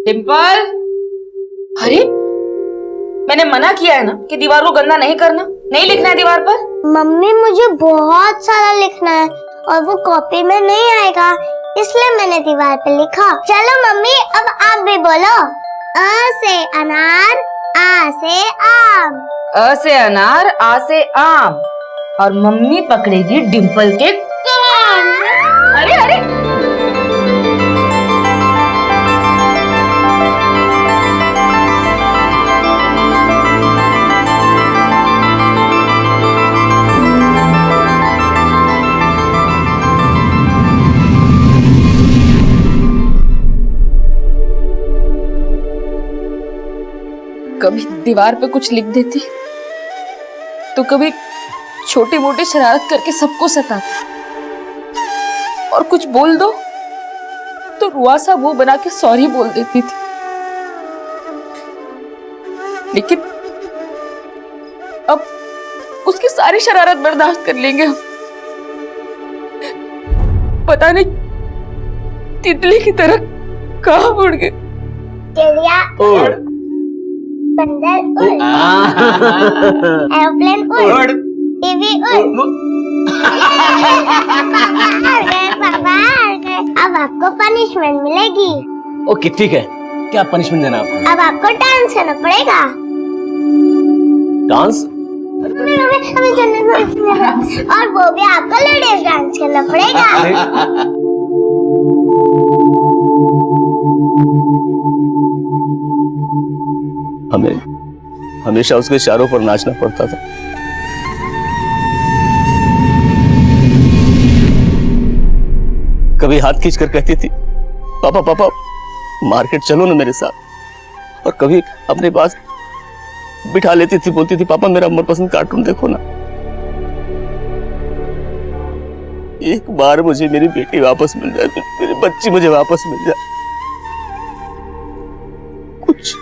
डिम्पल, अरे मैंने मना किया है ना कि दीवार को गंदा नहीं करना, नहीं लिखना है दीवार पर। मम्मी मुझे बहुत सारा लिखना है और वो कॉपी में नहीं आएगा, इसलिए मैंने दीवार पे लिखा। चलो मम्मी अब आप भी बोलो। अ से अनार, आ से आम। अ से अनार, आ से आम। और मम्मी पकड़ेगी डिम्पल के कान। अरे अरे कभी दीवार पे कुछ लिख देती तो कभी छोटी मोटी शरारत करके सबको सताती, और कुछ बोल दो तो रुआसा मुंह बना के सॉरी बोल देती थी। लेकिन अब उसकी सारी शरारत बर्दाश्त कर लेंगे हम। पता नहीं तितली की तरह कहाँ उड़ गए। चिड़िया उड़, बंदर उड़, एरोप्लेन उड़, टीवी उड़। पापा अब आपको पनिशमेंट मिलेगी। ओके ठीक है, क्या पनिशमेंट देना आपको? अब आपको डांस करना पड़ेगा। डांस? हमें जन्नत और वो भी आपको लेडीज डांस करना पड़ेगा। हमें हमेशा उसके इशारों पर नाचना पड़ता था। कभी हाथ खींच कर कहती थी पापा पापा मार्केट चलो ना मेरे साथ, और कभी अपने पास बिठा लेती थी, बोलती थी पापा मेरा मनपसंद कार्टून देखो ना। एक बार मुझे मेरी बेटी वापस मिल जाए, मेरी बच्ची मुझे वापस मिल जाए। कुछ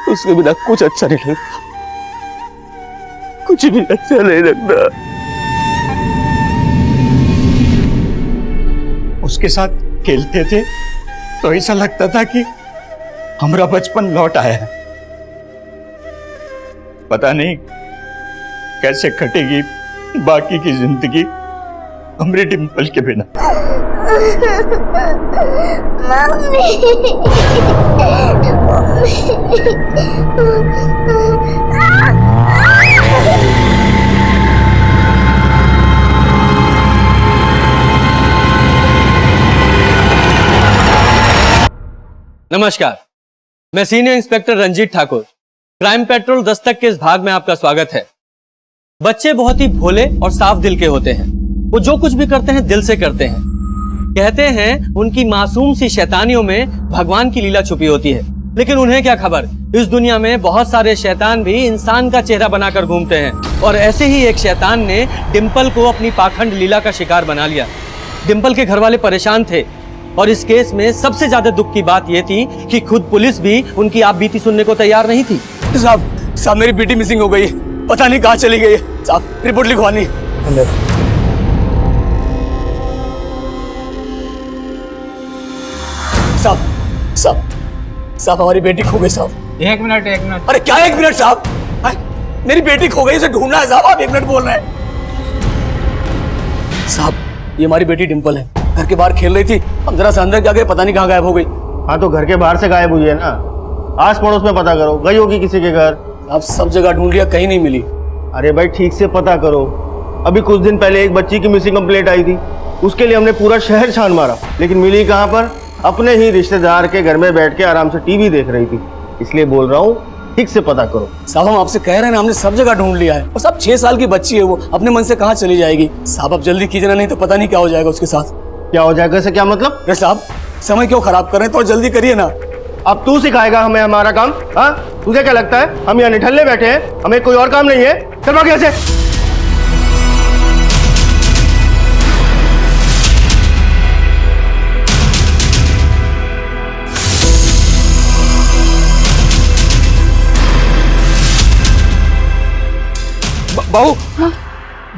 उसके बिना कुछ अच्छा नहीं लगता, कुछ भी अच्छा नहीं लगता। उसके साथ खेलते थे तो ऐसा लगता था कि हमारा बचपन लौट आया है। पता नहीं कैसे कटेगी बाकी की जिंदगी हमारे डिम्पल के बिना। नमस्कार, मैं senior inspector Ranjit Thakur, crime patrol Dastak के इस भाग में आपका स्वागत है। बच्चे बहुत ही भोले और साफ दिल के होते हैं, वो जो कुछ भी करते हैं दिल से करते हैं। कहते हैं उनकी मासूम सी शैतानियों में भगवान की लीला छुपी होती है, लेकिन उन्हें क्या खबर, इस दुनिया में बहुत सारे शैतान भी इंसान का चेहरा बनाकर घूमते हैं, और ऐसे ही एक शैतान ने डिम्पल को अपनी पाखंड लीला का शिकार बना लिया। डिम्पल के घर वाले परेशान थे, और इस केस में सबसे ज्यादा दुख की बात यह थी कि खुद पुलिस भी उनकी आप बीती सुनने को तैयार नहीं थी। साहब मेरी बेटी मिसिंग हो गई, पता नहीं कहाँ चली गई है। साहब रिपोर्ट लिखवानी। साहब हमारी बेटी खो गई साहब। एक मिनट। अरे क्या 1 मिनट साहब, मेरी बेटी खो गई, उसे ढूंढना है साहब। आप 1 मिनट बोल रहे हैं साहब। ये हमारी बेटी डिम्पल है, घर के बाहर खेल रही थी, हम जरा से अंदर क्या गए, पता नहीं कहाँ गायब हो गई। हाँ तो घर के बाहर से गायब हुई है ना, आस पड़ोस में पता करो, गई होगी किसी के घर। आप सब जगह ढूंढ लिया, कहीं नहीं मिली। अरे भाई ठीक से पता करो, अभी कुछ दिन पहले एक बच्ची की मिसिंग कंप्लेंट आई थी, उसके लिए हमने पूरा शहर छान मारा, लेकिन मिली कहाँ पर? अपने ही रिश्तेदार के घर में बैठ के आराम से टीवी देख रही थी। इसलिए बोल रहा हूँ ठीक से पता करो। साहब हम आपसे कह रहे हैं ना, हमने सब जगह ढूंढ लिया है, और सब 6 साल की बच्ची है, वो अपने मन से कहाँ चली जाएगी। साहब आप जल्दी कीजिए ना, नहीं तो पता नहीं क्या हो जाएगा उसके साथ। क्या हो जाएगा से क्या मतलब? अरे साहब समय क्यों खराब कर रहे हैं, तो जल्दी करिए ना। अब तू सिखाएगा हमें हमारा काम? हाँ तुझे क्या लगता है हम यहाँ निठल्ले बैठे हैं, हमें कोई और काम नहीं है? चल भाग यहाँ से। बहू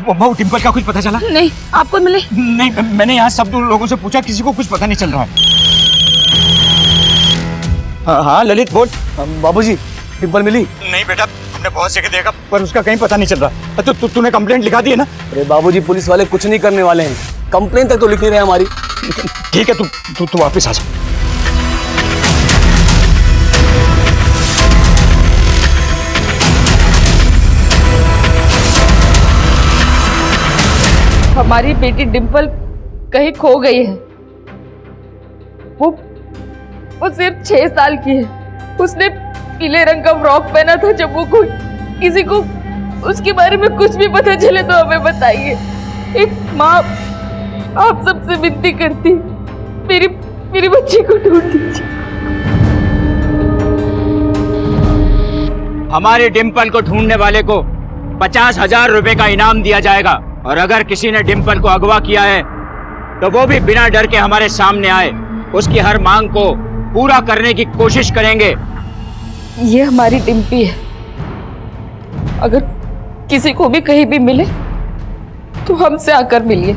बहू डिम्पल का कुछ पता चला? नहीं, आपको मिले? नहीं, मैंने यहाँ सब लोगों से पूछा, किसी को कुछ पता नहीं चल रहा है। हाँ ललित बोल। बाबूजी डिम्पल मिली? नहीं बेटा, हमने बहुत जगह देखा पर उसका कहीं पता नहीं चल रहा। तूने कंप्लेंट लिखा दी है ना? अरे बाबूजी पुलिस वाले कुछ नहीं करने वाले हैं, कंप्लेन तक तो लिख नहीं रहे हमारी। ठीक है, तू वापस आ जा। हमारी बेटी डिम्पल कहीं खो गई है। वो सिर्फ 6 साल की है। उसने पीले रंग का फ्रॉक पहना था। जब वो कोई किसी को उसके बारे में कुछ भी पता चले तो हमें बताइए। एक माँ आप सबसे विनती करती, मेरी बच्ची को ढूंढ दीजिए। हमारे डिम्पल को ढूंढने वाले को 50,000 रुपए का इनाम दिया जाएगा, और अगर किसी ने डिम्पल को अगवा किया है तो वो भी बिना डर के हमारे सामने आए, उसकी हर मांग को पूरा करने की कोशिश करेंगे। ये हमारी डिम्पी है। अगर किसी को भी कहीं भी मिले तो हमसे आकर मिलिए।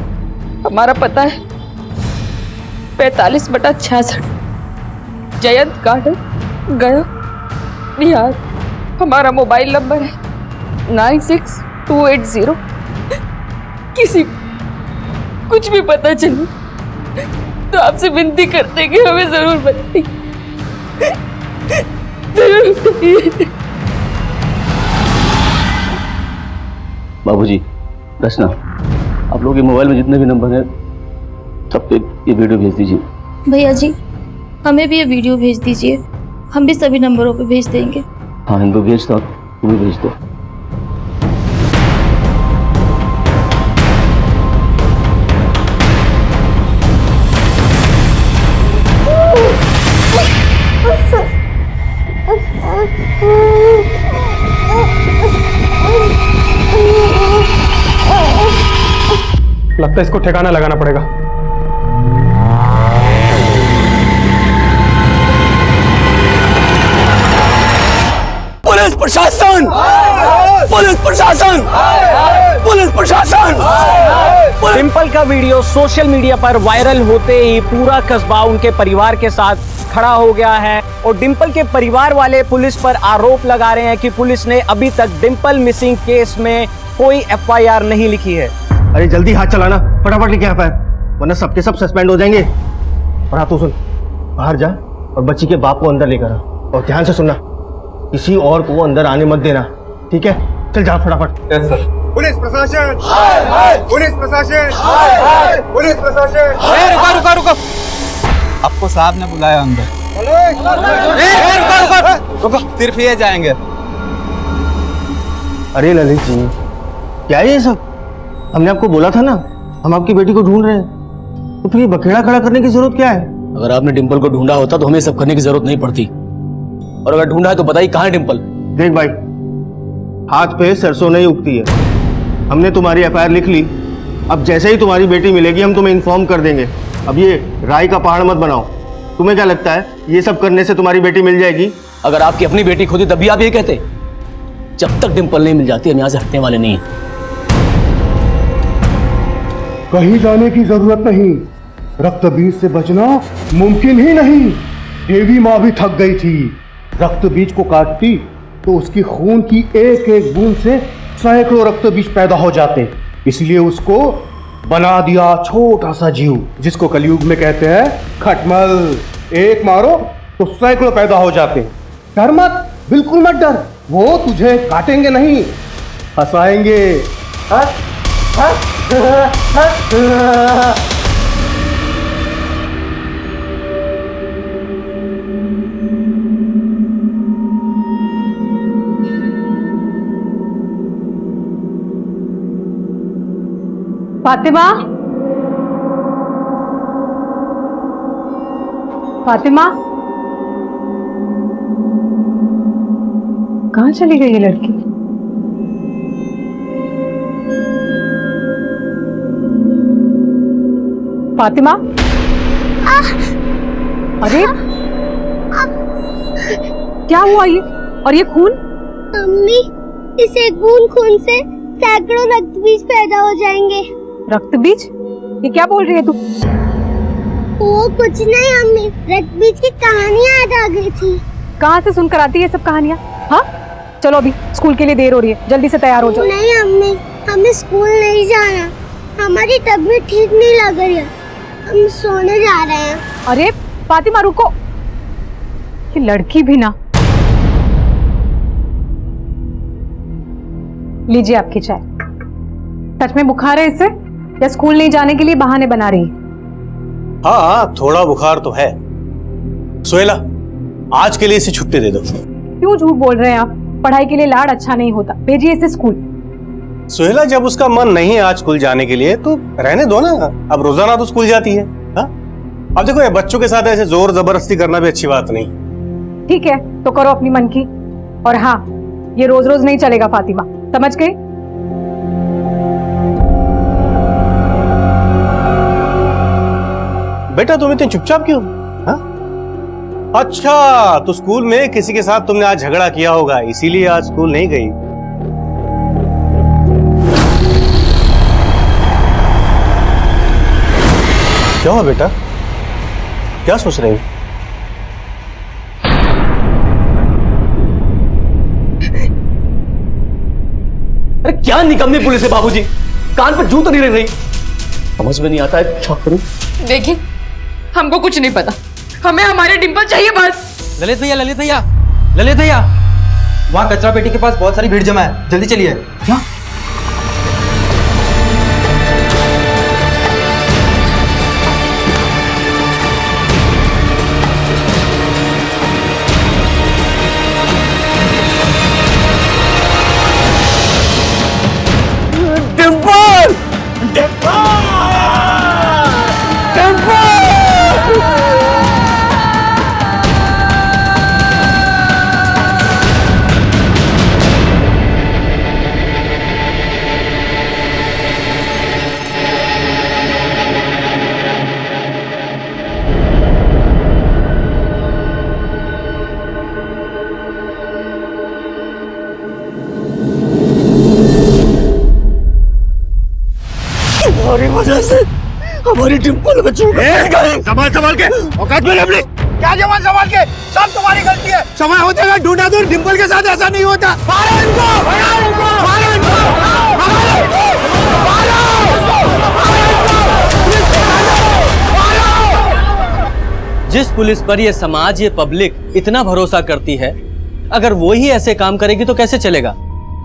हमारा पता है 45/66 जयंत गार्डन, गया, बिहार। हमारा मोबाइल नंबर है 96-280। किसी कुछ भी पता चले तो आपसे विनती करते हैं कि हमें जरूर बताइए, जरूर बताइए। बाबूजी रचना, आप लोगों के मोबाइल में जितने भी नंबर हैं सब पे ये वीडियो भेज दीजिए। भैया जी हमें भी ये वीडियो भेज दीजिए, हम भी सभी नंबरों पे भेज देंगे। हाँ इनको भेज दो, तुम भी भेज दो। लगता है इसको ठिकाना लगाना पड़ेगा। पुलिस प्रशासन! पुलिस प्रशासन! पुलिस प्रशासन! डिम्पल का वीडियो सोशल मीडिया पर वायरल होते ही पूरा कस्बा उनके परिवार के साथ खड़ा हो गया है, और डिम्पल के परिवार वाले पुलिस पर आरोप लगा रहे हैं कि पुलिस ने अभी तक डिम्पल मिसिंग केस में कोई FIR नहीं लिखी है। अरे जल्दी हाथ चलाना, फटाफट लेके यहाँ पर, वरना सबके सब सस्पेंड हो जाएंगे। और हाँ तू सुन, बाहर जा और बच्ची के बाप को अंदर लेकर आ, और ध्यान से सुनना, किसी और को अंदर आने मत देना, ठीक है? चल जा फटाफट। Yes sir. पुलिस प्रशासन, पुलिस प्रशासन, पुलिस प्रशासन। रुको। आपको साहब ने बुलाया अंदर। रुको, सिर्फ ये जाएंगे। अरे ललित जी, क्या है ये सब? हमने आपको बोला था ना हम आपकी बेटी को ढूंढ रहे हैं, तो फिर ये बखेड़ा खड़ा करने की जरूरत क्या है? अगर आपने डिम्पल को ढूंढा होता तो हमें सब करने की जरूरत नहीं पड़ती, और अगर ढूंढा है तो बताइए कहाँ है डिम्पल? देख भाई, हाथ पे सरसों नहीं उगती है। हमने तुम्हारी FIR लिख ली, अब जैसे ही तुम्हारी बेटी मिलेगी हम तुम्हें इन्फॉर्म कर देंगे। अब ये राय का पहाड़ मत बनाओ। तुम्हें क्या लगता है ये सब करने से तुम्हारी बेटी मिल जाएगी? अगर आपकी अपनी बेटी खोती तब भी आप ये कहते? जब तक डिम्पल नहीं मिल जाती हम यहाँ से हटने वाले नहीं हैं। कहीं जाने की जरूरत नहीं, रक्त बीज से बचना मुमकिन ही नहीं। देवी माँ भी थक गई थी, रक्त बीज को काटती तो उसकी खून की एक एक बूंद से सैकड़ों रक्त बीज पैदा हो जाते, इसलिए उसको बना दिया छोटा सा जीव, जिसको कलयुग में कहते हैं खटमल। एक मारो तो सैकड़ों पैदा हो जाते। डर मत, बिल्कुल मत डर, वो तुझे काटेंगे नहीं, हंसाएंगे। फातिमा, फातिमा, कहाँ चली गई ये लड़की? फातिमा, अरे क्या हुआ ये? और ये खून? मम्मी, इस एक बूंद खून से सैकड़ों रक्त बीज पैदा हो जाएंगे। रक्त बीज? ये क्या बोल रही है तू? वो कुछ नहीं अम्मी, रक्त बीज की कहानियाँ याद आ गई थी। कहाँ से सुनकर आती है सब कहानियाँ? हाँ चलो अभी स्कूल के लिए देर हो रही है, जल्दी से तैयार हो जाओ। नहीं अम्मी, हमें स्कूल नहीं जाना, हमारी तबीयत ठीक नहीं लग रही है, हम सोने जा रहे हैं। अरे फातिमा रुको, ये लड़की भी ना। लीजिए आपकी चाय। सच में बुखार है इससे या स्कूल नहीं जाने के लिए बहाने बना रही है? हाँ थोड़ा बुखार तो है। सोहेला, आज के लिए इसे छुट्टी दे दो। क्यों झूठ बोल रहे हैं आप? पढ़ाई के लिए लाड अच्छा नहीं होता, भेजिए इसे स्कूल। सोहेला, जब उसका मन नहीं है आज स्कूल जाने के लिए तो रहने दो ना, अब रोजाना तो स्कूल जाती है। हाँ अब देखो, ये बच्चों के साथ ऐसे जोर जबरदस्ती करना भी अच्छी बात नहीं। ठीक है तो करो अपनी मन की, और हाँ ये रोज रोज नहीं चलेगा फातिमा, समझ गई? बेटा तुम इतने चुपचाप क्यों? हाँ? अच्छा, तो स्कूल में किसी के साथ तुमने आज झगड़ा किया होगा, इसीलिए आज स्कूल नहीं गई। क्या हुआ बेटा, क्या सोच रही हो? अरे क्या निकम्मी पुलिस है बाबूजी, कान पर जू तो नहीं रह रही, समझ में नहीं आता है क्या करूं। देखिए हमको कुछ नहीं पता, हमें हमारे डिंपल चाहिए बस। ललित भैया, ललित भैया, ललित भैया, वहाँ कचरा पेटी के पास बहुत सारी भीड़ जमा है, जल्दी चलिए। क्या? हमारी वजह से हमारी डिंपल बच्चों संभाल संभाल के, औकात में अपनी। क्या जवान संभाल के, सब तुम्हारी गलती है। समय होते हुए ढूंढा दूर, डिंपल के साथ ऐसा नहीं होता। मारो इनको, मारो इनको, मारो इनको, मारो इनको, मारो। जिस पुलिस पर ये समाज, ये पब्लिक इतना भरोसा करती है, अगर वो ही ऐसे काम करेगी तो कैसे चलेगा?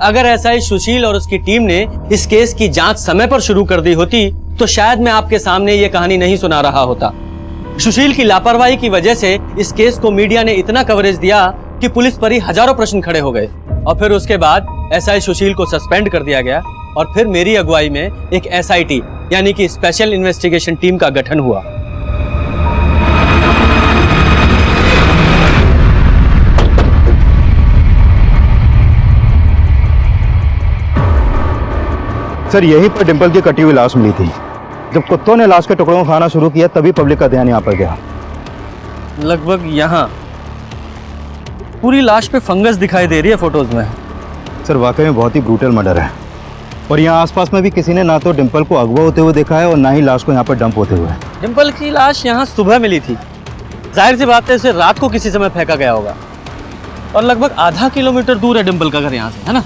अगर एसआई सुशील और उसकी टीम ने इस केस की जांच समय पर शुरू कर दी होती तो शायद मैं आपके सामने ये कहानी नहीं सुना रहा होता। सुशील की लापरवाही की वजह से इस केस को मीडिया ने इतना कवरेज दिया कि पुलिस पर ही हजारों प्रश्न खड़े हो गए, और फिर उसके बाद एसआई सुशील को सस्पेंड कर दिया गया, और फिर मेरी अगुवाई में एक एसआईटी यानी कि स्पेशल इन्वेस्टिगेशन टीम का गठन हुआ। सर यहीं पर डिंपल की कटी हुई लाश मिली थी। जब कुत्तों ने लाश के टुकड़ों को खाना शुरू किया तभी पब्लिक का ध्यान यहाँ पर गया। लगभग यहाँ पूरी लाश पे फंगस दिखाई दे रही है फोटोज में। सर वाकई में बहुत ही ब्रूटल मर्डर है, और यहाँ आसपास में भी किसी ने ना तो डिंपल को अगवा होते हुए देखा है और ना ही लाश को यहाँ पर डंप होते हुए। डिंपल की लाश यहाँ सुबह मिली थी, जाहिर सी बात है इसे रात को किसी समय फेंका गया होगा, और लगभग आधा किलोमीटर दूर है डिंपल का घर यहाँ से, है ना?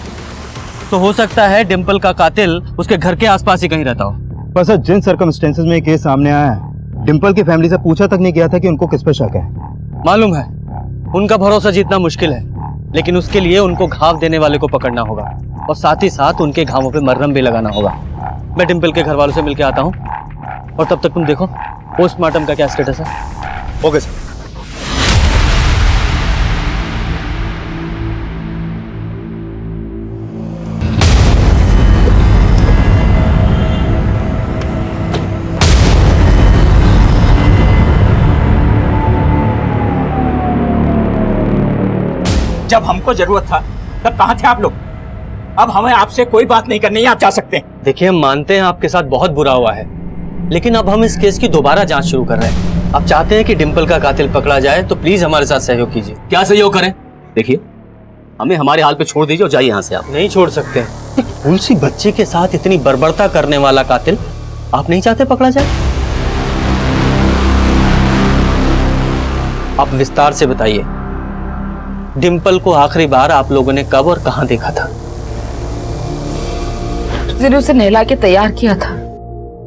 तो हो सकता है डिंपल का कातिल उसके घर के आसपास ही कहीं रहता हो। पर सर जिन सर्कमस्टेंसेस में ये केस सामने आया है, डिंपल की फैमिली से पूछा तक नहीं किया था कि उनको किस पे शक है। मालूम है उनका भरोसा जीतना मुश्किल है, लेकिन उसके लिए उनको घाव देने वाले को पकड़ना होगा, और साथ ही साथ उनके घावों पे मरहम भी लगाना होगा। मैं डिंपल के घर वालों से मिलकर आता हूँ, और तब तक तुम देखो पोस्टमार्टम का क्या स्टेटस है। Okay sir. जब हमको जरूरत था तब कहाँ थे आप लोग? अब हमें आपसे कोई बात नहीं करनी है, आप जा सकते हैं। देखिए हम मानते हैं आपके साथ बहुत बुरा हुआ है, लेकिन अब हम इस केस की दोबारा जांच शुरू कर रहे हैं। आप चाहते हैं कि डिंपल का कातिल पकड़ा जाए तो प्लीज हमारे साथ सहयोग कीजिए। क्या सहयोग करें? देखिए हमें हमारे हाल पे छोड़ दीजिए और जाइए यहाँ से आप। नहीं छोड़ सकते। एक फूल सी बच्ची के साथ इतनी बर्बरता करने वाला कातिल आप नहीं चाहते पकड़ा जाए? आप विस्तार से बताइए, डिंपल को आखिरी बार आप लोगों ने कब और कहां देखा था? उस दिन उसे नहला के तैयार किया था।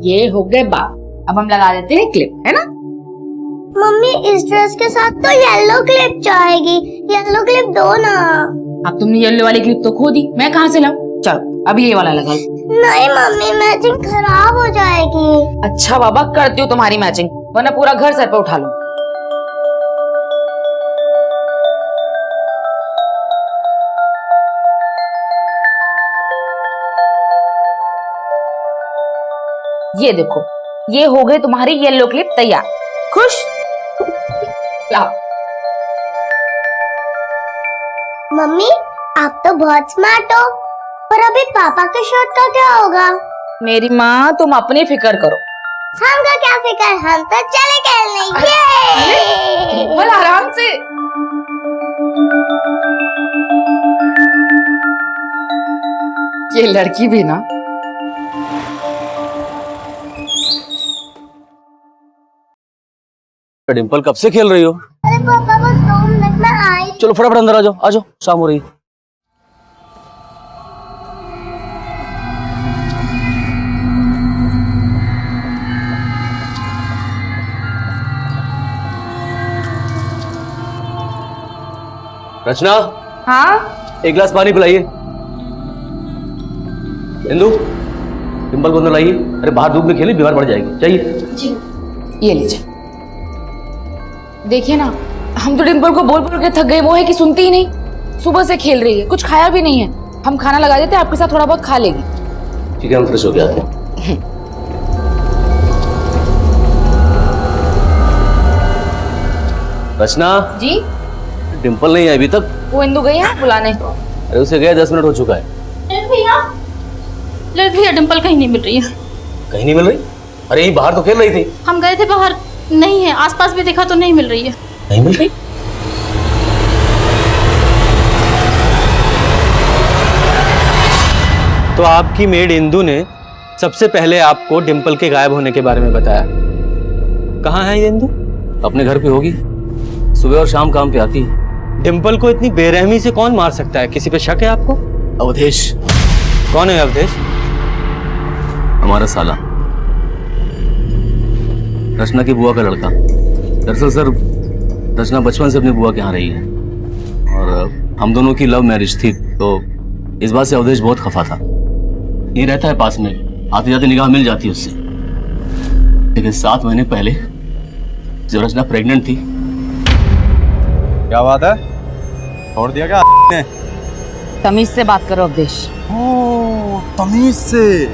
ये हो गए बात, अब हम लगा देते हैं क्लिप, है ना? मम्मी इस ड्रेस के साथ तो येलो क्लिप चाहेगी, येलो क्लिप दो ना। अब तुमने येलो वाली क्लिप तो खो दी, मैं कहाँ से लाऊं? चलो अब ये वाला लगा लो। नहीं मम्मी, मैचिंग खराब हो जाएगी। अच्छा बाबा, करती हूँ तुम्हारी मैचिंग, वरना पूरा घर सर पे उठा लो। ये देखो, ये हो गई तुम्हारी येलो क्लिप तैयार। खुश? लाओ। मम्मी आप तो बहुत स्मार्ट हो, पर अभी पापा के शर्ट का क्या होगा? मेरी माँ, तुम अपनी फिक्र करो। हमका क्या फिक्र, हम तो चले खेलने। ये बोल आराम से। ये लड़की भी ना। डिंपल कब से खेल रही हो? अरे पापा बस 2 मिनट में आई। चलो फटाफट अंदर आ जाओ, आ जाओ, शाम हो रही है। रचना, हाँ? एक गिलास पानी पिलाइए। इंदु, डिंपल को अंदर लाइए। अरे बाहर धूप में खेली, बीमार पड़ जाएगी। चाहिए? ये लीजिए। देखिए ना, हम तो डिंपल को बोल बोल के थक गए, वो है कि सुनती ही नहीं। सुबह से खेल रही है, कुछ खाया भी नहीं है। हम खाना लगा देते, आपके साथ थोड़ा बहुत खा लेगी। ठीक है, हम फ्रेश हो के आते हैं। रचना जी? डिंपल नहीं आई अभी तक? वो इंदु गई है बुलाने। अरे उसे गया 10 मिनट हो चुका है। भैया डिंपल कहीं नहीं मिल रही है। कहीं नहीं मिल रही? अरे यही बाहर तो खेल रही थी। हम गए थे बाहर, नहीं है। आसपास भी देखा तो नहीं मिल रही है। नहीं मिल रही? तो आपकी मेड इंदु ने सबसे पहले आपको डिंपल के गायब होने के बारे में बताया। कहाँ है ये इंदु? अपने घर पे होगी, सुबह और शाम काम पे आती है। डिंपल को इतनी बेरहमी से कौन मार सकता है? किसी पे शक है आपको? अवधेश। कौन है अवधेश? हमारा साला, रचना की बुआ का लड़का। दरअसल सर, रचना बचपन से अपनी बुआ के यहाँ रही है और हम दोनों की लव मैरिज थी, तो इस बात से अवधेश बहुत खफा था। ये रहता है पास में, आते जाते निगाह मिल जाती है उससे। लेकिन 7 महीने पहले जब रचना प्रेग्नेंट थी। क्या बात है, छोड़ दिया क्या ने? तमीज से बात करो अवधेश। ओ, तमीज से?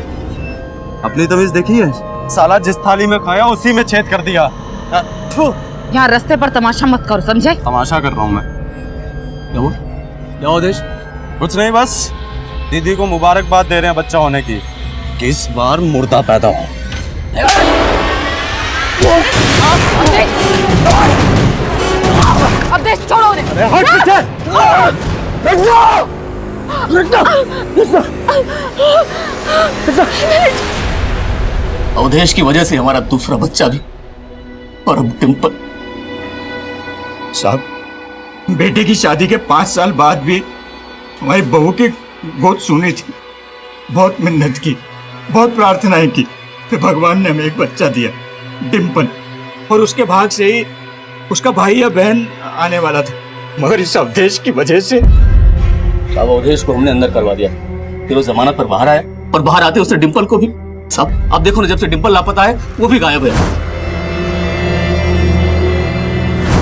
अपनी तमीज देखी है? साला जिस थाली में खाया उसी में छेद कर दिया। यहाँ रास्ते पर तमाशा मत करो, समझे? तमाशा कर रहा हूँ मैं। क्या हुआ? क्या अवधेश? कुछ नहीं, बस दीदी को मुबारकबाद दे रहे हैं बच्चा होने की, कि इस बार मुर्दा पैदा हो। अवधेश छोड़ो उन्हें। अरे हट पीछे! अवधेश की वजह से हमारा दूसरा बच्चा भी, और अब डिंपल। साहब, बेटे की शादी के 5 साल बाद भी हमारी बहू की गोद सुनी थी। बहुत मिन्नत की, बहुत प्रार्थनाएं की, फिर भगवान ने हमें एक बच्चा दिया, डिंपल। और उसके भाग से ही उसका भाई या बहन आने वाला था, मगर इस अवधेश की वजह से। साहब, अवधेश को हमने अंदर करवा दिया, फिर वो जमानत पर बाहर आया, पर बाहर आते उसने डिंपल को भी। साहब आप देखो ना, जब से डिंपल लापता है वो भी गायब है।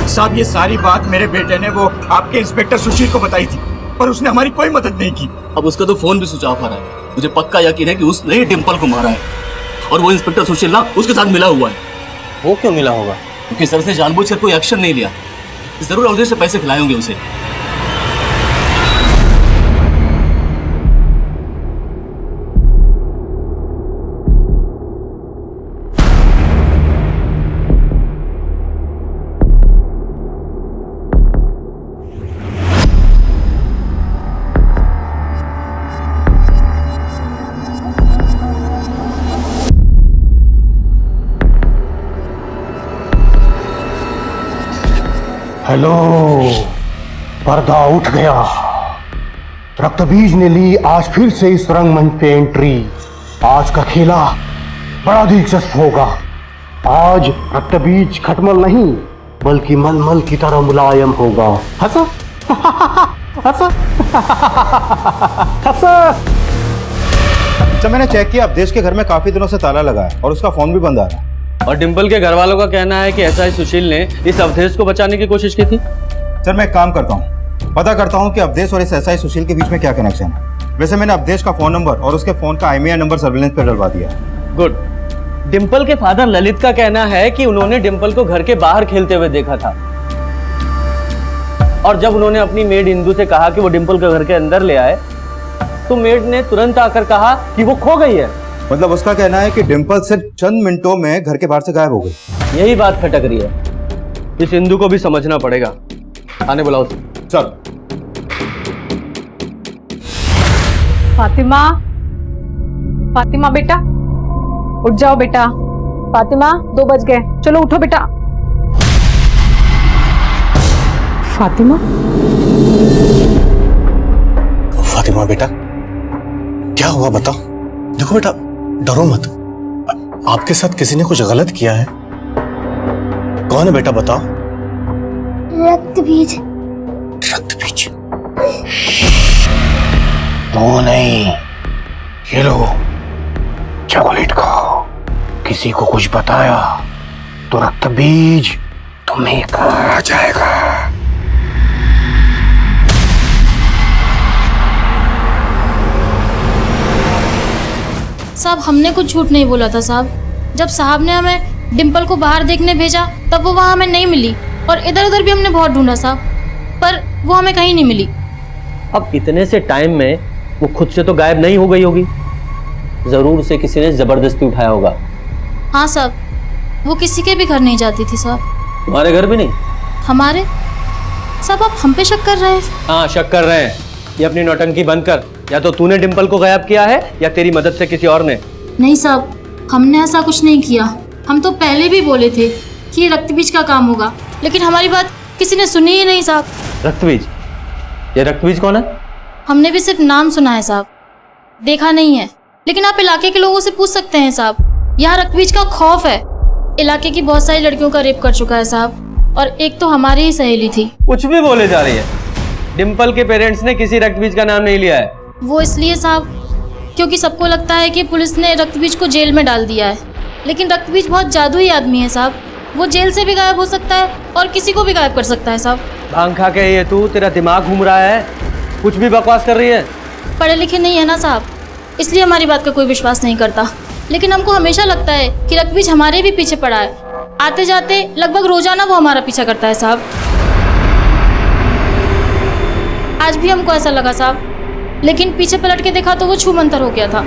साहब, ये सारी बात मेरे बेटे ने वो आपके इंस्पेक्टर सुशील को बताई थी, पर उसने हमारी कोई मदद नहीं की। अब उसका तो फोन भी स्विच ऑफ आ रहा है। मुझे पक्का यकीन है कि उसने ही डिंपल को मारा है, और वो इंस्पेक्टर सुशील ना उसके साथ मिला हुआ है। वो क्यों मिला होगा? क्योंकि सर से जानबूझकर कोई एक्शन नहीं लिया। जरूर अवधेश से पैसे खिलाए होंगे उसे। हेलो, पर्दा उठ गया। रक्तबीज ने ली आज फिर से इस रंगमंच पे एंट्री। आज का खेला बड़ा दिलचस्प होगा। आज रक्तबीज खटमल नहीं बल्कि मलमल की तरह मुलायम होगा। हंसा हंसा हंसा। अच्छा, मैंने चेक किया अवधेश के घर में काफी दिनों से ताला लगा है और उसका फोन भी बंद आ रहा है। और डिंपल के घर वालों का कहना है कि एसआई सुशील ने इस अवधेश को बचाने की कोशिश की थी। सर, मैं एक काम करता हूँ, पता करता हूँ कि अवधेश और इस एसआई सुशील के बीच में क्या कनेक्शन है। वैसे मैंने अवधेश का फोन नंबर और उसके फोन का IMEI नंबर सर्विलेंस पे डलवा दिया है। गुड। डिंपल के फादर ललित का कहना है कि उन्होंने डिंपल को घर के बाहर खेलते हुए देखा था, और जब उन्होंने अपनी मेड इंदू से कहा कि वो डिंपल को घर के अंदर ले आए तो मेड ने तुरंत आकर कहा कि वो खो गई है। मतलब उसका कहना है कि डिंपल सिर्फ चंद मिनटों में घर के बाहर से गायब हो गई। यही बात खटक रही है। इस इंदू को भी समझना पड़ेगा। आने बुलाओ सर। फातिमा, फातिमा बेटा उठ जाओ बेटा। फातिमा 2 बज गए, चलो उठो बेटा। फातिमा, फातिमा बेटा, क्या हुआ बताओ। देखो बेटा, डरो मत, आपके साथ किसी ने कुछ गलत किया है। कौन है बेटा, बताओ। रक्तबीज। रक्तबीज? तो नहीं, ये लो चॉकलेट खाओ। किसी को कुछ बताया तो रक्तबीज तुम्हें खा जाएगा। साहब, हमने कुछ झूठ नहीं बोला था साहब। जब साहब ने हमें डिंपल को बाहर देखने भेजा तब वो वहाँ हमें नहीं मिली, और इधर उधर भी हमने बहुत ढूंढा साहब, पर वो हमें कहीं नहीं मिली। अब इतने से टाइम में वो खुद से तो गायब नहीं हो गई होगी, जरूर से किसी ने जबरदस्ती उठाया होगा। हाँ साहब, वो किसी के भी घर नहीं जाती थी साहब। तुम्हारे घर भी नहीं? हमारे? साहब, आप हम पे शक कर रहे हैं? हाँ, शक कर रहे हैं। ये अपनी नौटंकी बंद कर। या तो तूने डिंपल को गायब किया है या तेरी मदद से किसी और ने। नहीं साहब, हमने ऐसा कुछ नहीं किया। हम तो पहले भी बोले थे कि ये रक्तबीज का काम होगा, लेकिन हमारी बात किसी ने सुनी ही नहीं साहब। रक्तबीज? ये रक्तबीज कौन है? हमने भी सिर्फ नाम सुना है साहब, देखा नहीं है। लेकिन आप इलाके के लोगों से पूछ सकते हैं साहब। यहाँ रक्तबीज का खौफ है। इलाके की बहुत सारी लड़कियों का रेप कर चुका है साहब, और एक तो हमारी ही सहेली थी। कुछ भी बोले जा रही है। डिंपल के पेरेंट्स ने किसी रक्तबीज का नाम नहीं लिया है। वो इसलिए साहब क्योंकि सबको लगता है कि पुलिस ने रक्तबीज को जेल में डाल दिया है, लेकिन रक्तबीज बहुत जादुई आदमी है साहब। वो जेल से भी गायब हो सकता है और किसी को भी गायब कर सकता है साहब। भांग खा के ये तू, तेरा दिमाग घूम रहा है, कुछ भी बकवास कर रही है। पढ़े लिखे नहीं है ना साहब, इसलिए हमारी बात का कोई विश्वास नहीं करता। लेकिन हमको हमेशा लगता है कि रक्तबीज हमारे भी पीछे पड़ा है। आते जाते लगभग रोजाना वो हमारा पीछा करता है साहब। आज भी हमको ऐसा लगा साहब, लेकिन पीछे पलट के देखा तो वो छूमंतर हो गया था।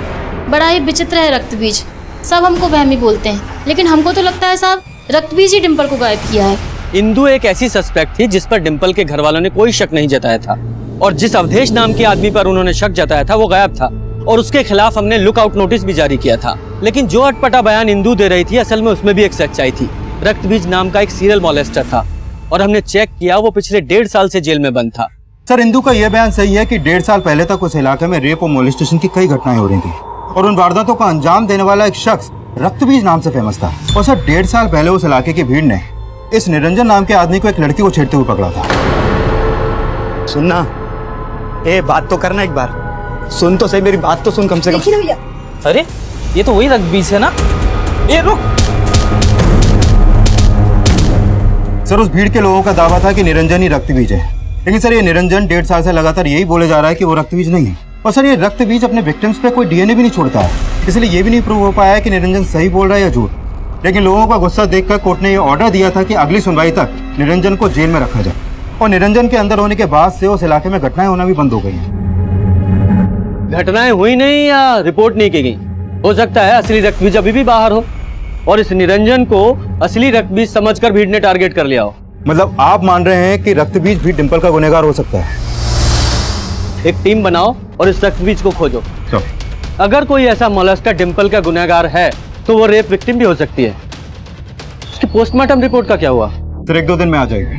बड़ा ही विचित्र है रक्तबीज। सब हमको वहमी बोलते हैं, लेकिन हमको तो लगता है साहब रक्तबीज ही डिंपल को गायब किया है। इंदू एक ऐसी सस्पेक्ट थी जिस पर डिंपल के घर वालों ने कोई शक नहीं जताया था, और जिस अवधेश नाम के आदमी पर उन्होंने शक जताया था वो गायब था, और उसके खिलाफ हमने लुकआउट नोटिस भी जारी किया था। लेकिन जो अटपटा बयान इंदू दे रही थी, असल में उसमें भी एक सच्चाई थी। रक्तबीज नाम का एक सीरियल मॉलेस्टर था, और हमने चेक किया वो पिछले 1.5 साल से जेल में बंद था। सर, इंदू का यह बयान सही है कि 1.5 साल पहले तक उस इलाके में रेप और मोलेस्टेशन की कई घटनाएं हो रही थी, और उन वारदातों का अंजाम देने वाला एक शख्स रक्तबीज नाम से फेमस था। और सर, 1.5 साल पहले उस इलाके की भीड़ ने इस निरंजन नाम के आदमी को एक लड़की को छेड़ते हुए पकड़ा था। सुनना, ए बात तो करना, एक बार सुन तो सही, मेरी बात तो सुन कम से कम। भैया, अरे ये तो वही रक्तबीज है ना। ए रुक। सर, उस भीड़ के लोगों का दावा था कि निरंजन ही रक्तबीज है, लेकिन सर ये निरंजन 1.5 साल से लगातार यही बोले जा रहा है कि वो रक्तबीज नहीं है। और सर, ये रक्तबीज अपने विक्टिम्स पे कोई DNA भी नहीं छोड़ता है, इसलिए ये भी नहीं प्रूव हो पाया है कि निरंजन सही बोल रहा है या झूठ। लेकिन लोगों का गुस्सा देखकर कोर्ट ने ये ऑर्डर दिया था कि अगली सुनवाई तक निरंजन को जेल में रखा जाए, और निरंजन के अंदर होने के बाद से उस इलाके में घटनाएं होना भी बंद हो गई हैं। घटनाएं हुई नहीं या रिपोर्ट नहीं की गई, हो सकता है असली रक्तबीज अभी भी बाहर हो, और इस निरंजन को असली रक्तबीज समझकर भीड़ ने टारगेट कर लिया हो। मतलब आप मान रहे हैं कि रक्तबीज भी डिंपल का गुनहगार हो सकता है? एक टीम बनाओ और इस रक्तबीज को खोजो। अगर कोई ऐसा मोलेस्टर डिंपल का गुनहगार है तो वो रेप विक्टिम भी हो सकती है। उसकी पोस्टमार्टम रिपोर्ट का क्या हुआ? सर, 1-2 दिन में आ जाएगी।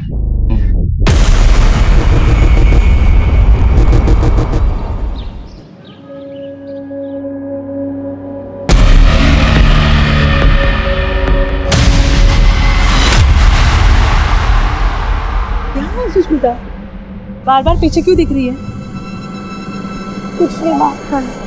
सुष्मिता, बार बार पीछे क्यों दिख रही है? कुछ नहीं बात कर।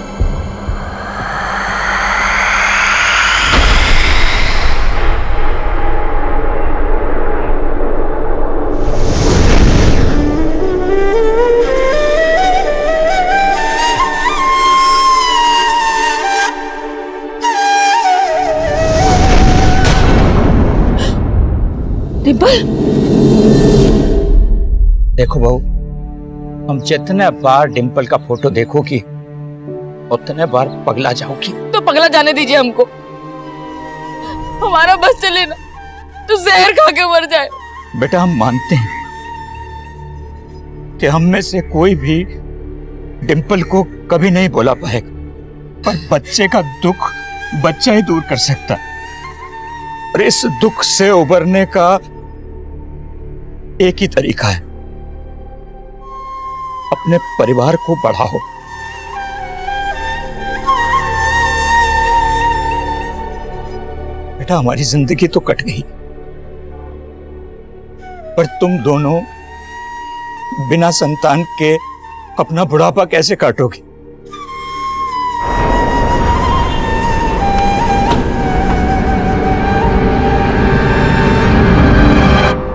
डिम्पल, देखो बहू, हम जितने बार डिम्पल का फोटो देखोगी उतने बार पगला जाओगी। तो पगला जाने दीजिए हमको, हमारा बस चले ना तो जहर खा के मर जाए। बेटा हम मानते हैं कि हम में से कोई भी डिम्पल को कभी नहीं बोला पाएगा, पर बच्चे का दुख बच्चा ही दूर कर सकता है। और इस दुख से उबरने का एक ही तरीका है, अपने परिवार को बढ़ाओ। बेटा हमारी जिंदगी तो कट गई, पर तुम दोनों बिना संतान के अपना बुढ़ापा कैसे काटोगे?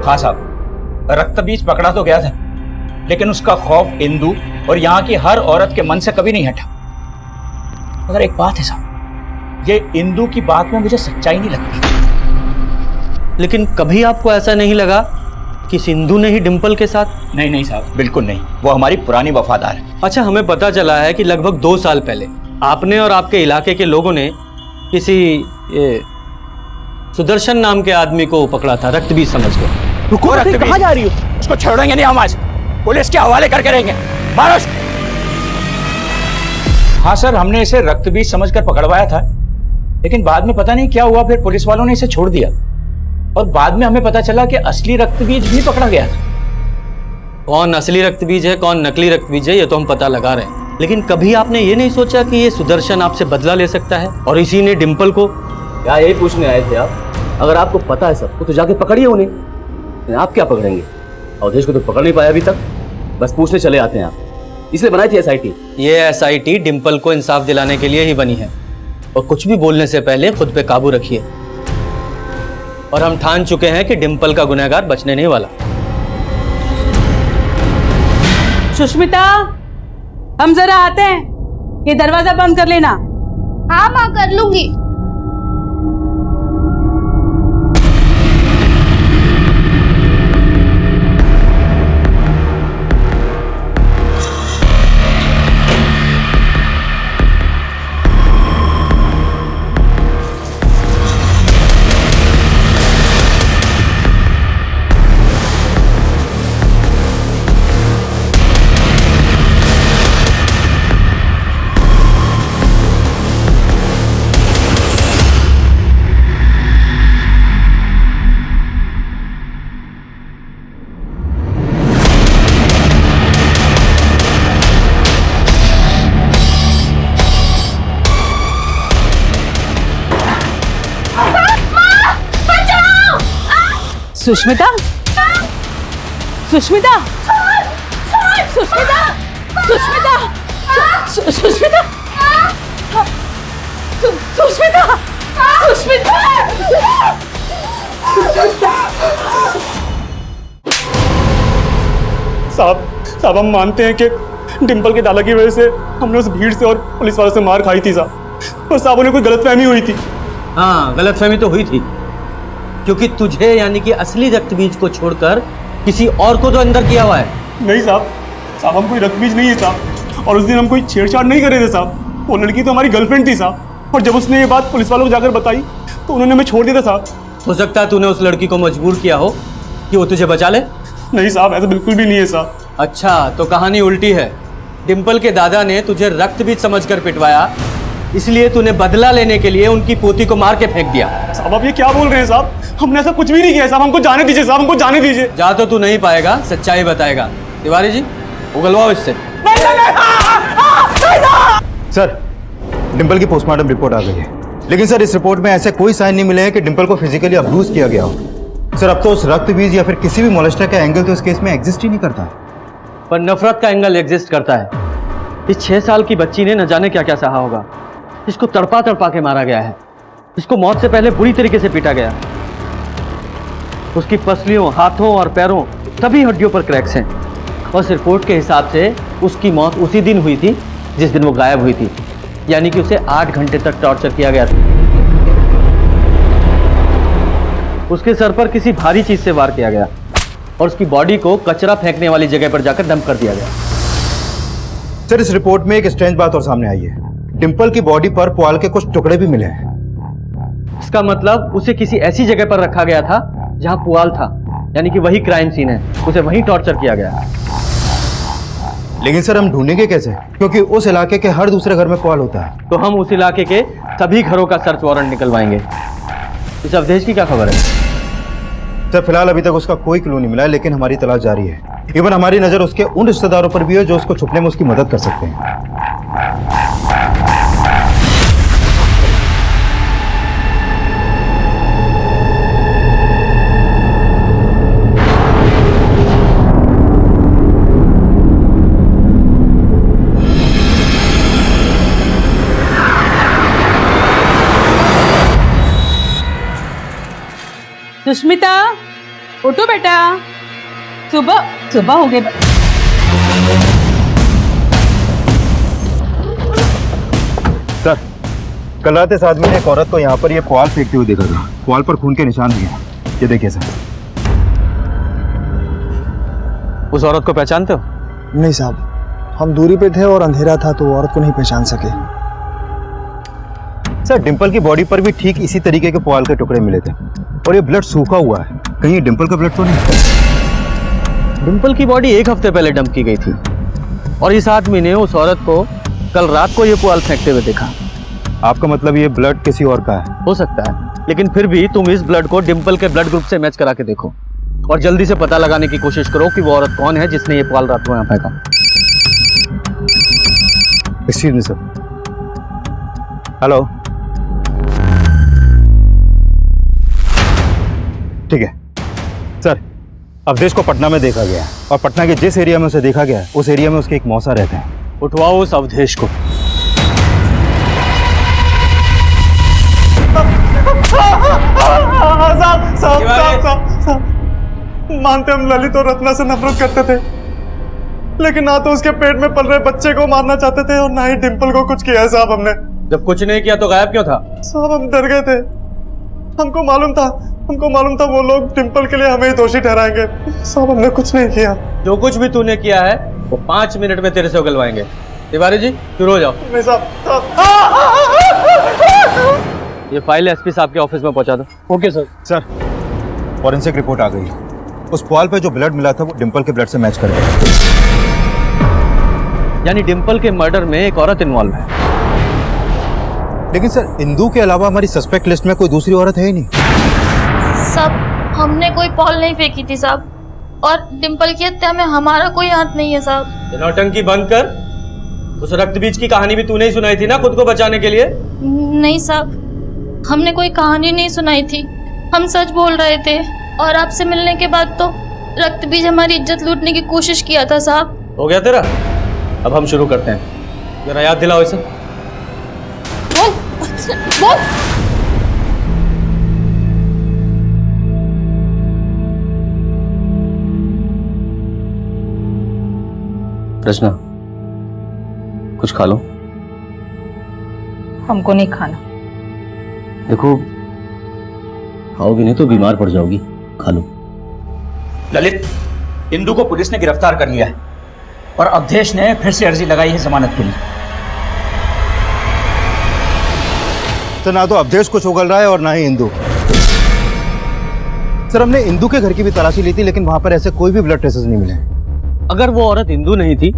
हाँ साहब, रक्त बीज पकड़ा तो गया था, लेकिन उसका खौफ इंदु और यहाँ की हर औरत के मन से कभी नहीं हटा। मगर एक बात है साहब, ये इंदु की बात में मुझे सच्चाई नहीं लगती। लेकिन कभी आपको ऐसा नहीं लगा कि सिंधु ने ही डिम्पल के साथ? नहीं नहीं साहब, बिल्कुल नहीं, वो हमारी पुरानी वफादार है। अच्छा, हमें पता चला है कि लगभग 2 साल पहले आपने और आपके इलाके के लोगों ने किसी सुदर्शन नाम के आदमी को पकड़ा था रक्तबीज समझकर। कहाँ जा रही हो? उसको छोड़ेंगे नहीं हम आज, पुलिस के हवाले करके रहेंगे। मारो उसको। हाँ सर, हमने इसे रक्तबीज समझकर पकड़वाया था, लेकिन बाद में पता नहीं क्या हुआ, फिर पुलिस वालों ने इसे छोड़ दिया और बाद में हमें पता चला कि असली रक्तबीज भी पकड़ा गया था। कौन असली रक्तबीज है कौन नकली रक्तबीज है ये तो हम पता लगा रहे हैं, लेकिन कभी आपने ये नहीं सोचा कि ये सुदर्शन आपसे बदला ले सकता है और इसी ने डिम्पल को? क्या यही पूछने आए थे आप? अगर आपको पता है सबको तो जाके पकड़िए उन्हें, आप क्या पकड़ेंगे? अवधेश को तो पकड़ नहीं पाया अभी तक, बस पूछने चले आते हैं आप। इसलिए बनाई थी एसआईटी। ये एसआईटी डिम्पल को इंसाफ दिलाने के लिए ही बनी है, और कुछ भी बोलने से पहले खुद पे काबू रखिए। और हम ठान चुके हैं कि डिम्पल का गुनहगार बचने नहीं वाला। सुष्मिता, हम जरा आते हैं, ये दरवाजा बंद कर लेना। हाँ माँ, कर लूंगी। सुष्मिता, सुष्मिता, सुष्मिता, सुष्मिता, सुष्मिता, सुष्मिता, सुष्मिता। साहब हम मानते हैं कि डिम्पल के दादा की वजह से हमने उस भीड़ से और पुलिस वालों से मार खाई थी साहब, और साहब उन्हें कोई गलतफहमी हुई थी। हाँ, गलतफहमी तो हुई थी, क्योंकि तुझे यानी कि असली रक्तबीज को छोड़कर किसी और को तो अंदर किया हुआ है। नहीं साहब हम कोई रक्तबीज नहीं है साहब, और उस दिन हम कोई छेड़छाड़ नहीं कर रहे थे साहब। वो लड़की तो हमारी गर्लफ्रेंड थी साहब, और जब उसने ये बात पुलिस वालों को जाकर बताई तो उन्होंने हमें छोड़ दिया था साहब। हो सकता है तूने उस लड़की को मजबूर किया हो कि वो तुझे बचा ले। नहीं साहब, ऐसा बिल्कुल भी नहीं है साहब। अच्छा, तो कहानी उल्टी है। डिम्पल के दादा ने तुझे रक्तबीज समझकर पिटवाया, इसलिए तूने बदला लेने के लिए उनकी पोती को मार के फेंक दिया। साहब आप ये क्या बोल रहे हैं साहब? हमने ऐसा कुछ भी नहीं किया साहब, हमको जाने दीजिए साहब, हमको जाने दीजिए। जा तो तू नहीं पाएगा, सच्चाई बताएगा। तिवारी जी, उगलवाओ इससे। सर, डिम्पल की पोस्टमार्टम रिपोर्ट आ गई है, लेकिन सर इस रिपोर्ट में ऐसे कोई साइन नहीं मिले हैं कि डिम्पल को फिजिकली अब्यूज किया गया हो। सर अब तो उस रक्त बीज या फिर किसी भी मोलेस्टर का एंगल तो इस केस में एग्जिस्ट ही नहीं करता। पर नफरत का एंगल एग्जिस्ट करता है। इस 6 साल की बच्ची ने न जाने क्या क्या सहा होगा। इसको तड़पा तड़पा के मारा गया है। इसको मौत से पहले बुरी तरीके से पीटा गया। उसकी पसलियों, हाथों और पैरों सभी हड्डियों पर क्रैक्स हैं। और इस रिपोर्ट के हिसाब से उसकी मौत उसी दिन हुई थी जिस दिन वो गायब हुई थी, यानी कि उसे 8 घंटे तक टॉर्चर किया गया था। उसके सर पर किसी भारी चीज से वार किया गया और उसकी बॉडी को कचरा फेंकने वाली जगह पर जाकर डंप कर दिया गया। सर इस रिपोर्ट में एक स्ट्रेंज बात और सामने आई है। डिंपल की बॉडी पर पुआल के कुछ टुकड़े भी मिले हैं। इसका मतलब उसे किसी ऐसी जगह पर रखा गया था जहां पुआल था, यानी कि वही क्राइम सीन है। उसे वहीं टॉर्चर किया गया। लेकिन सर हम ढूंढेंगे कैसे, क्योंकि उस इलाके के हर दूसरे घर में पुआल होता है। तो हम उस इलाके के सभी घरों का सर्च वारंट निकलवाएंगे। इस अवधेश की क्या खबर है? सर फिलहाल अभी तक उसका कोई क्लू नहीं मिला है, लेकिन हमारी तलाश जारी है। इवन हमारी नजर उसके उन रिश्तेदारों पर भी है जो उसको छुपने में उसकी मदद कर सकते हैं। सुष्मिता उठो बेटा, सुबह हो गई। सर कल रात इस आदमी ने एक औरत को यहाँ पर ये पुआल फेंकते हुए देखा था। पुआल पर खून के निशान भी हैं। ये देखिए सर। उस औरत को पहचानते हो? नहीं साहब, हम दूरी पे थे और अंधेरा था तो औरत को नहीं पहचान सके। सर डिंपल की बॉडी पर भी ठीक इसी तरीके के पुआल के टुकड़े मिले थे और ये ब्लड सूखा हुआ है। कहीं ये डिंपल का ब्लड तो नहीं? डिंपल की बॉडी 1 हफ्ते पहले डंप की गई थी और इस आदमी ने उस औरत को कल रात को ये पुआल फेंकते हुए देखा। आपका मतलब ये ब्लड किसी और का है? हो सकता है, लेकिन फिर भी तुम इस ब्लड को डिंपल के ब्लड ग्रुप से मैच करा के देखो और जल्दी से पता लगाने की कोशिश करो कि वो औरत कौन है जिसने ये पुआल रात को यहाँ फेंका। Excuse me sir. हेलो, ठीक है सर। अवधेश को पटना में देखा गया और पटना के जिस एरिया में उसे देखा गया उस एरिया में उसके एक मौसा रहते हैं। उठवाओ उस अवधेश को। मानते हम ललित और रत्ना से नफरत करते थे, लेकिन ना तो उसके पेट में पल रहे बच्चे को मारना चाहते थे और ना ही डिंपल को कुछ किया है साहब हमने। जब कुछ नहीं किया तो गायब क्यों था? साहब हम डर गए थे। हमको मालूम था वो लोग डिंपल के लिए हमें ही दोषी ठहराएंगे। साहब हमने कुछ नहीं किया। जो कुछ भी तूने किया है वो 5 मिनट में तेरे से उगलवाएंगे। तिवारी जी शुरू हो जाओ। नहीं साहब। ये फाइल एसपी साहब के ऑफिस में पहुंचा दो। Okay sir. Sir forensic report आ गई। उस पुआल पे जो ब्लड मिला था वो डिंपल के ब्लड से मैच कर गया। यानी डिंपल के मर्डर में एक औरत इन्वॉल्व है। लेकिन सर इंदू के अलावा हमारी सस्पेक्ट लिस्ट में कोई दूसरी औरत है ही नहीं। सब हमने कोई पॉल नहीं फेंकी थी साहब, और डिंपल की हत्या में हमारा कोई हाथ नहीं है साहब। नौटंकी बंद कर। उस रक्त बीज की कहानी भी तूने ही सुनाई थी ना खुद को बचाने के लिए? नहीं साहब, हमने कोई कहानी नहीं सुनाई थी। हम सच बोल रहे थे और आपसे मिलने के बाद तो रक्त बीज हमारी इज्जत लूटने की कोशिश किया था साहब। हो गया तेरा? अब हम शुरू करते हैं। जरा याद दिलाओ इसे। बोल। रचना कुछ खा लो। हमको नहीं खाना। देखो खाओगी नहीं तो बीमार पड़ जाओगी, खा लो। ललित, इंदू को पुलिस ने गिरफ्तार कर लिया है और अवधेश ने फिर से अर्जी लगाई है जमानत के लिए। तो ना तो अवधेश कुछ उगल रहा है और ना ही इंदू। सर हमने इंदू के घर की भी तलाशी ली थी, लेकिन वहां पर ऐसे कोई भी ब्लड ट्रेसेस नहीं मिले। अगर वो औरत इंदू नहीं थी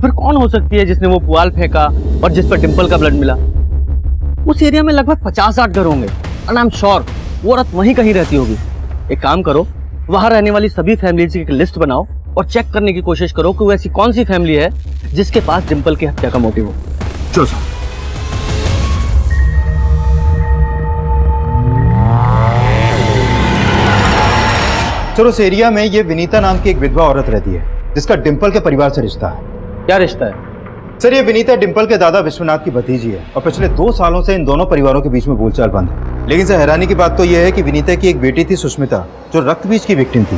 फिर कौन हो सकती है जिसने वो पुआल फेंका और जिस पर डिंपल का ब्लड मिला? उस एरिया में लगभग 50-60 घर होंगे और आई एम श्योर वो औरत वहीं कहीं रहती होगी। एक काम करो, वहां रहने वाली सभी फैमिलीज की एक लिस्ट बनाओ और चेक करने की कोशिश करो कि वो ऐसी कौन सी फैमिली है जिसके पास डिंपल की हत्या का मोटिव हो। चलो सर। सर उस एरिया में ये विनीता नाम की एक विधवा औरत रहती है जिसका डिंपल के परिवार से रिश्ता है। क्या रिश्ता है? सर ये विनीता डिंपल के दादा विश्वनाथ की भतीजी है और पिछले 2 सालों से इन दोनों परिवारों के बीच में बोलचाल बंद है। लेकिन सर हैरानी की बात तो यह है कि विनीता की एक बेटी थी सुष्मिता जो रक्तबीज की विक्टिम थी।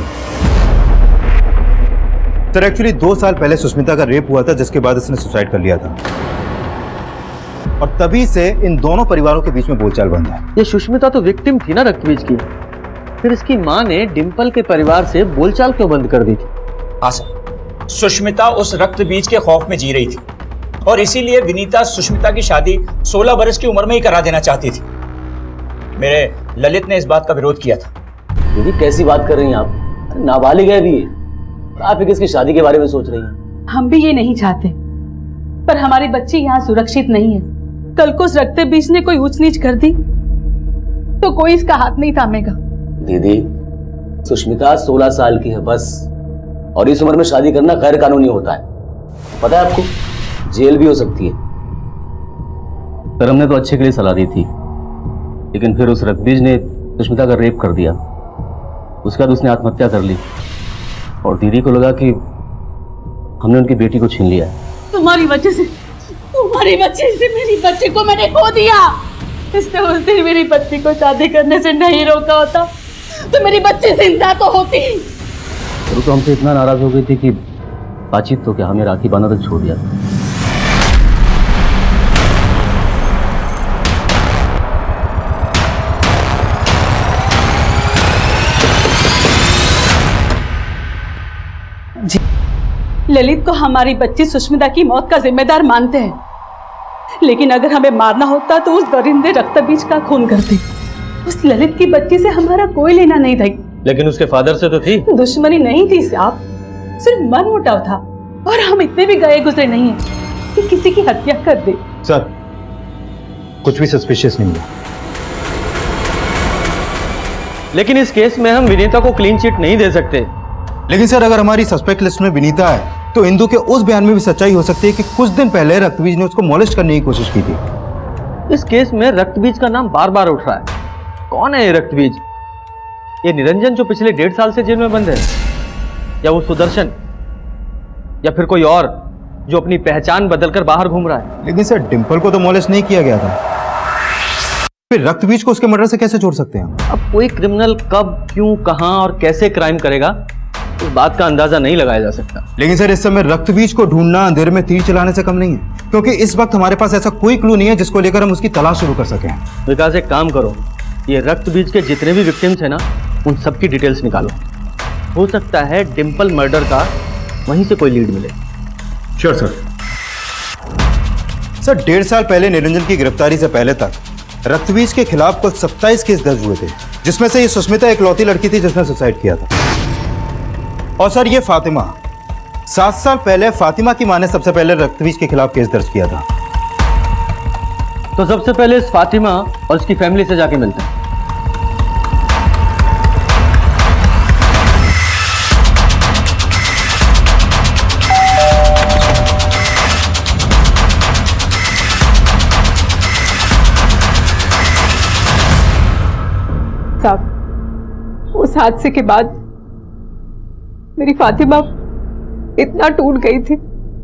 सर एक्चुअली 2 साल पहले सुष्मिता का रेप हुआ था जिसके बाद इसने सुसाइड कर लिया था और तभी से इन दोनों परिवारों के बीच में बोलचाल बंद है। ये सुष्मिता तो विक्टिम थी ना रक्तबीज की, फिर इसकी माँ ने डिंपल के परिवार से बोलचाल क्यों बंद कर दी थी? हाँ सर, सुष्मिता उस रक्त बीज के खौफ में जी रही थी और इसीलिए विनीता सुष्मिता की शादी 16 बरस की उम्र में ही करा देना चाहती थी। मेरे ललित ने इस बात का विरोध किया था। दीदी कैसी बात कर रही हैं आप? नाबालिग है भी ये, आप किसकी शादी के बारे में सोच रही हैं? हम भी ये नहीं चाहते, पर हमारी बच्ची यहाँ सुरक्षित नहीं है। कल को उस रक्त बीज ने कोई ऊंच नीच कर दी तो कोई इसका हाथ नहीं थामेगा। दीदी सुष्मिता 16 साल की है बस, और इस उम्र में शादी करना गैर कानूनी होता है, पता है आपको? जेल भी हो सकती है। पर हमने तो अच्छे के लिए सलाह दी थी, लेकिन फिर उस रक्तबीज ने सुष्मिता का रेप कर दिया। उसके बाद उसने आत्महत्या कर ली और दीदी को लगा कि हमने उनकी बेटी को छीन लिया है। तुम्हारी वजह से मेरी बच्ची को मैंने खो दिया। इसने उस दिन मेरी बच्ची को शादी करने से नहीं रोका होता तो मेरी बच्ची जिंदा तो होती। वो तो हमसे इतना नाराज हो गई थी कि बातचीत तो क्या हमें राखी बांधना तक छोड़ दिया। जी, ललित को हमारी बच्ची सुष्मिता की मौत का जिम्मेदार मानते हैं, लेकिन अगर हमें मारना होता तो उस दरिंदे रक्तबीज का खून करते। उस ललित की बच्ची से हमारा कोई लेना नहीं था। लेकिन उसके फादर से तो थी। दुश्मनी नहीं थी साहब, सिर्फ मनमुटाव था, और हम इतने भी गए गुजरे नहीं हैं कि किसी की हत्या कर दे। सर कुछ भी सस्पिशियस नहीं मिला। लेकिन इस केस में हम विनीता को क्लीन चिट नहीं दे सकते। लेकिन सर अगर हमारी सस्पेक्ट लिस्ट में विनीता है तो इंदु के उस बयान में भी सच्चाई हो सकती है कि कुछ दिन पहले रक्तबीज ने उसको मॉलेस्ट करने की कोशिश की थी। इस केस में रक्तबीज का नाम बार बार उठ रहा है। कौन है ये रक्तबीज? ये निरंजन जो पिछले 1.5 साल से जेल में बंद है, या वो सुदर्शन, या फिर कोई और जो अपनी पहचान बदलकर बाहर घूम रहा है? लेकिन सर डिंपल को तो मॉलेस्ट नहीं किया गया था, फिर रक्तबीज को उसके मर्डर से कैसे जोड़ सकते हैं? अब कोई क्रिमिनल कब, क्यों, कहां और कैसे क्राइम करेगा इस बात का अंदाजा नहीं लगाया जा सकता। लेकिन सर इस समय रक्तबीज को ढूंढना अंधेरे में तीर चलाने से कम नहीं है, क्योंकि इस वक्त हमारे पास ऐसा कोई क्लू नहीं है जिसको लेकर हम उसकी तलाश शुरू कर सकें। विकास एक काम करो, ये रक्तबीज के जितने भी विक्टिम्स हैं ना, उन सबकी डिटेल्स निकालो। हो सकता है डिंपल मर्डर का वहीं से कोई लीड मिले। Sure sir. सर 1.5 साल पहले निरंजन की गिरफ्तारी से पहले तक रक्तबीज के खिलाफ कुल 27 केस दर्ज हुए थे, जिसमें से ये सुष्मिता इकलौती लड़की थी जिसने सुसाइड किया था। और सर ये फातिमा, 7 साल पहले फातिमा की मां ने सबसे पहले रक्तबीज के खिलाफ केस दर्ज किया था। तो सबसे पहले इस फातिमा और उसकी फैमिली से जाके मिलते हैं। साहब उस हादसे के बाद मेरी फातिमा इतना टूट गई थी,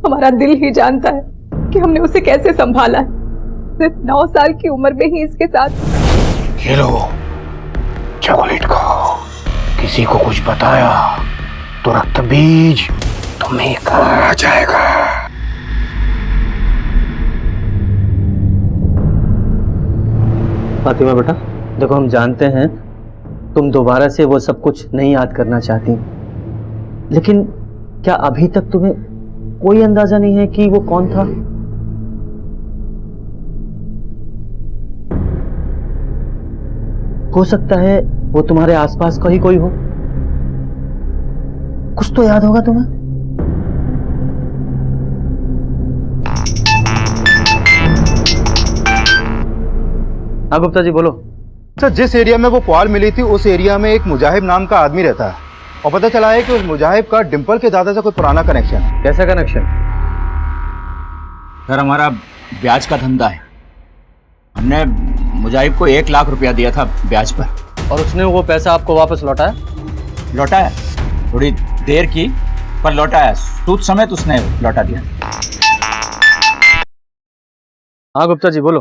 हमारा दिल ही जानता है कि हमने उसे कैसे संभाला है। सिर्फ 9 साल की उम्र में ही इसके साथ। ये लो चॉकलेट खाओ। किसी को कुछ बताया तो रक्तबीज तुम्हें खा जाएगा। फातिमा बेटा देखो, हम जानते हैं तुम दोबारा से वो सब कुछ नहीं याद करना चाहती, लेकिन क्या अभी तक तुम्हें कोई अंदाजा नहीं है कि वो कौन था? हो सकता है वो तुम्हारे आसपास का ही कोई हो। कुछ तो याद होगा तुम्हें। हाँ गुप्ता जी बोलो। सर जिस एरिया में वो पुआल मिली थी उस एरिया में एक मुजाहिब नाम का आदमी रहता है, और पता चला है कि उस मुजाहिब का डिंपल के दादा से कोई पुराना कनेक्शन है। कैसा कनेक्शन? सर हमारा ब्याज का धंधा है। हमने मुजाहिब को 1 लाख रुपया दिया था ब्याज पर। और उसने वो पैसा आपको वापस लौटाया? लौटाया, थोड़ी देर की पर लौटाया, सूद समेत उसने लौटा दिया। हाँ गुप्ता जी बोलो।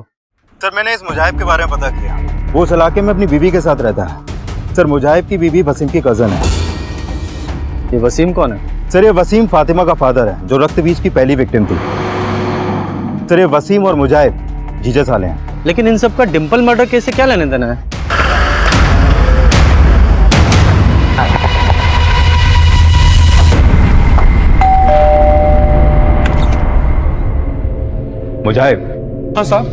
सर मैंने इस मुजाहिब के बारे में पता किया, वो उस इलाके में अपनी बीवी के साथ रहता है। सर मुजाहिब की बीवी वसीम की कजन है। ये वसीम कौन है? सर ये वसीम फातिमा का फादर है जो रक्त बीज की पहली विक्टिम थी। सर ये वसीम और मुजाहिब जीजा साले हैं। लेकिन इन सब का डिंपल मर्डर केस से क्या लेने देना है? मुजाहिब। हाँ साहब।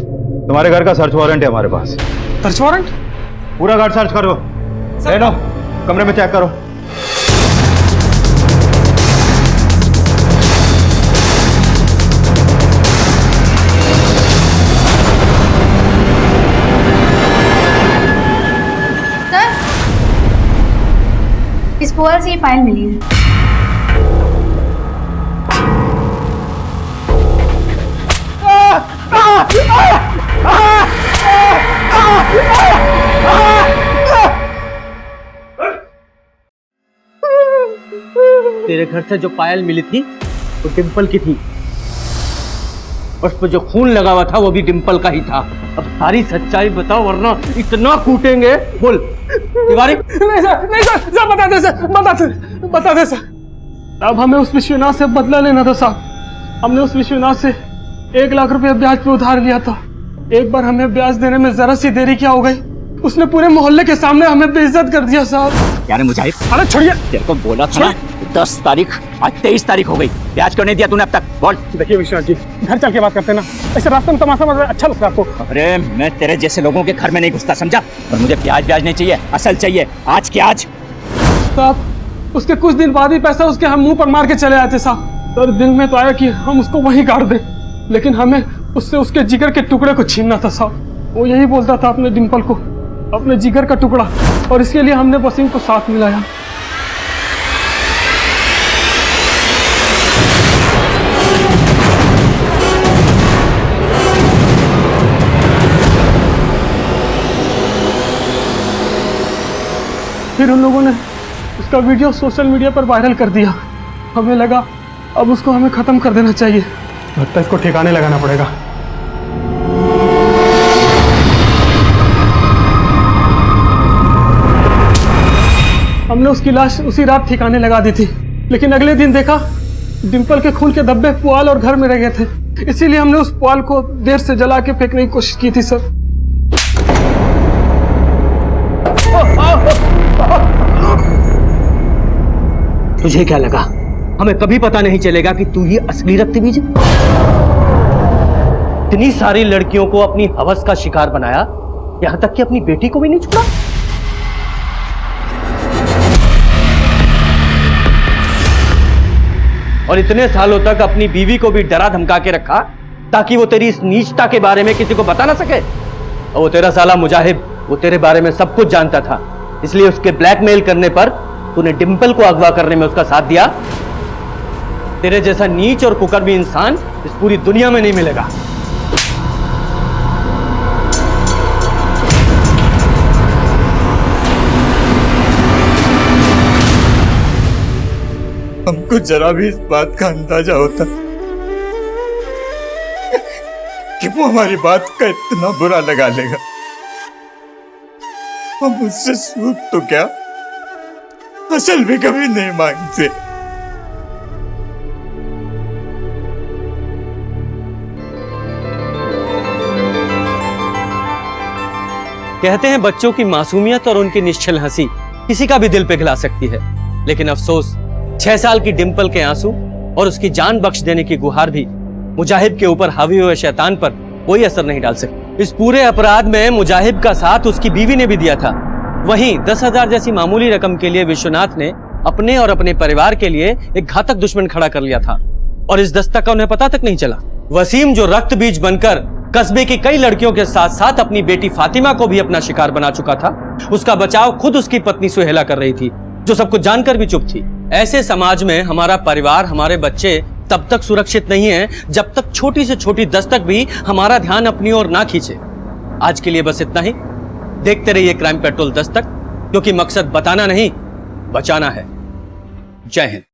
तुम्हारे घर का सर्च वारंट है हमारे पास। Search warrant? पूरा घर सर्च करो। ले लो, कमरे में चेक करो। सर, इस पोल से ये फाइल मिली है। तेरे घर से जो पायल मिली थी वो डिंपल की थी, उस पर जो खून लगा हुआ था वो भी डिंपल का ही था। अब सारी सच्चाई बताओ वरना इतना कूटेंगे। बोल तिवारी। नहीं सर, बता दे सर। अब हमें उस विश्वनाथ से बदला लेना था साहब। हमने उस विश्वनाथ से 1 लाख रुपए ब्याज पे उधार लिया था। एक बार हमें ब्याज देने में जरा सी देरी क्या हो गई, उसने पूरे मोहल्ले के सामने हमें बेइज्जत कर दिया साहब। यार मुजाहिब, अरे छोड़िए, तेरे को बोला था ना 10 तारीख, आज 23 तारीख हो गई, ब्याज क्यों नहीं दिया तूने अब तक? बोल। देखिए विश्वनाथ जी, घर चल के बात करते ना, ऐसे रास्ते में तमाशा मतलब अच्छा लगता है आपको? अरे मैं तेरे जैसे लोगों के घर में नहीं घुसता, समझा? और मुझे ब्याज नहीं चाहिए, असल चाहिए, आज के आज। साहब उसके कुछ दिन बाद ही पैसा उसके हम मुंह पर मार के चले आए थे साहब। और दिन में तो आया कि हम उसको वहीं काट दें, लेकिन हमें उससे उसके जिगर के टुकड़े को छीनना था साहब। वो यही बोलता था अपने डिंपल को, अपने जिगर का टुकड़ा, और इसके लिए हमने वसीम को साथ मिलाया। फिर उन लोगों ने उसका वीडियो सोशल मीडिया पर वायरल कर दिया। हमें लगा अब उसको हमें खत्म कर देना चाहिए, लगता है इसको ठिकाने लगाना पड़ेगा। हमने उसकी लाश उसी रात ठिकाने लगा दी थी, लेकिन अगले दिन देखा डिंपल के खून के धब्बे पुआल और घर में रह गए थे। इसीलिए हमने उस पुआल को देर से जला के फेंकने की कोशिश की थी सर। तुझे क्या लगा हमें कभी पता नहीं चलेगा कि तू ही असली रक्तबीज है? इतनी सारी लड़कियों को अपनी हवस का शिकार बनाया, यहां तक कि अपनी बेटी को भी नहीं छोड़ा। और इतने सालों तक अपनी बीवी को भी डरा धमका के रखा ताकि वो तेरी इस नीचता के बारे में किसी को बता ना सके। और वो तेरा साला मुजाहिब वो तेरे बारे में सब कुछ जानता था, इसलिए उसके ब्लैकमेल करने पर तूने डिंपल को अगवा करने में उसका साथ दिया। तेरे जैसा नीच और कुकर्मी इंसान इस पूरी दुनिया में नहीं मिलेगा। हमको जरा भी इस बात का अंदाजा होता कि वो हमारी बात का इतना बुरा लगा लेगा, हम उससे सूद तो क्या असल भी कभी नहीं मांगते। कहते हैं बच्चों की मासूमियत और उनकी निश्चल हंसी किसी का भी दिल पिघला सकती है, लेकिन अफसोस 6 साल की डिंपल के आंसू और उसकी जान बख्श देने की गुहार भी मुजाहिब के ऊपर हावी हुए शैतान पर कोई असर नहीं डाल सकती। इस पूरे अपराध में मुजाहिब का साथ उसकी बीवी ने भी दिया था। वहीं 10,000 जैसी मामूली रकम के लिए विश्वनाथ ने अपने और अपने परिवार के लिए एक घातक दुश्मन खड़ा कर लिया था, और इस दस्तक का उन्हें पता तक नहीं चला। वसीम जो रक्त बीज बनकर कस्बे की कई लड़कियों के साथ साथ अपनी बेटी फातिमा को भी अपना शिकार बना चुका था, उसका बचाव खुद उसकी पत्नी सुहेला कर रही थी, जो सब कुछ जानकर भी चुप थी। ऐसे समाज में हमारा परिवार, हमारे बच्चे तब तक सुरक्षित नहीं है जब तक छोटी से छोटी दस्तक भी हमारा ध्यान अपनी ओर ना खींचे। आज के लिए बस इतना ही। देखते रहिए क्राइम पेट्रोल दस्तक, क्योंकि मकसद बताना नहीं बचाना है। जय हिंद।